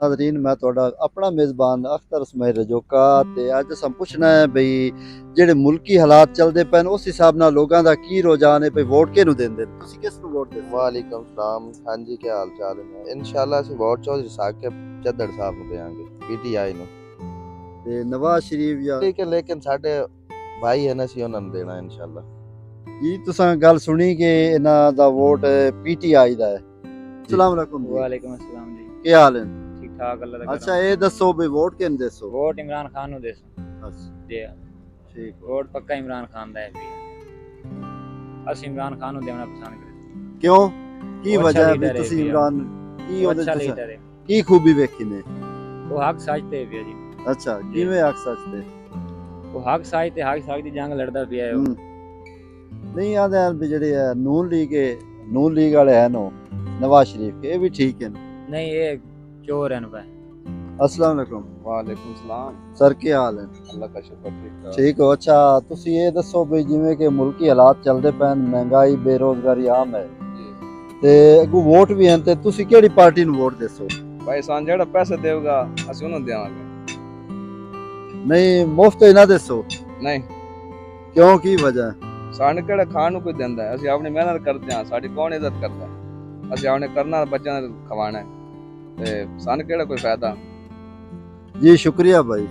नाज़रीन मैं तुहाडा अपना मेज़बान अख्तर इसमाइल रजोका ते अज असां पुछना है बई जेह्ड़े मुल्की हालात चलदे पे उस हिसाब नाल लोगां दा की रुझान है, बई वोट किहनूं देंदे न? तुसीं किस नूं वोट देंदे? वालेकुम सलाम। हाँ जी, क्या हाल चाल है? इंशाल्लाह ਅਸੀਂ ਵੋਟ ਚੌਧਰੀ ਸਾਕਿਬ ਚੱਦੜ ਸਾਹਿਬ ਨੂੰ ਦੇਵਾਂਗੇ, ਪੀਟੀਆਈ ਨੂੰ। ते नवाज शरीफ या ਲੇਕਿਨ ਸਾਡੇ ਭਾਈ ਹੈ ਨਾ, ਅਸੀਂ ਉਹਨਾਂ ਨੂੰ ਦੇਣਾ इंशाल्लाह। जी तुसां गल सुनी कि इन्हां दा वोट पीटीआई दा है। अस्सलाम वालेकुम जी। वालेकुम अस्सलाम जी। क्या हाल है? ठीक ठाक अल्लाह दा अच्छा ये दसो बई वोट किहन देसो? वोट इमरान खान नु देसो अच्छा जी। ठीक। वोट पक्का इमरान खान दा है भी। अस इमरान खान नु देना पसंद करदे। क्यों की वो वजह अच्छा है भी लीडर है तुसीं भी, इमरान की वो ओदे अच्छा तुसां लीडर है। की खूबी वेखी ने? वो हक सच ते भी है जी। अच्छा किवें हक सच ते? वो हक सच दी जंग लड़दा पिया है वो। नहीं आदे भी जेह्ड़े है नून लीग वाले हैं नो नवाज शरीफ के, ये भी ठीक है। नहीं ये चोर है भाई। अस्सलाम वालेकुम। वालेकुम सलाम। सर क्या हाल है? अल्लाह का शुक्र, ठीक ठाक। ठीक हो? अच्छा तुसी ये दसो भी जिवें कि मुल्की हालात चलदे पैन, महंगाई बेरोजगारी आम है ते अगू वोट भी हैं ते तुसी केड़ी पार्टी नूं वोट देसो? भाई सान जेड़ा पैसे देगा ਅਸੀਂ ਉਹਨੂੰ ਦੇਵਾਂਗੇ। नहीं मुफ्त ही ना देसो? ਨਹੀਂ, क्यों की वजह? ਸਾਨੂੰ ਕਿਹੜਾ ਖਾਣ ਨੂੰ ਕੋਈ ਦਿੰਦਾ ਹੈ? ਅਸੀਂ ਆਪਣੀ ਮਿਹਨਤ ਕਰਦੇ ਹਾਂ, ਸਾਡੀ ਕੌਣ ਇੱਜ਼ਤ ਕਰਦਾ ਹੈ? ਅਸੀਂ ਆਪਣੇ ਕਰਨਾ ਬੱਚਿਆਂ ਨੂੰ ਖਵਾਣਾ ਹੈ ਤੇ ਸਾਨੂੰ ਕਿਹੜਾ ਕੋਈ ਫਾਇਦਾ? जी शुक्रिया भाई।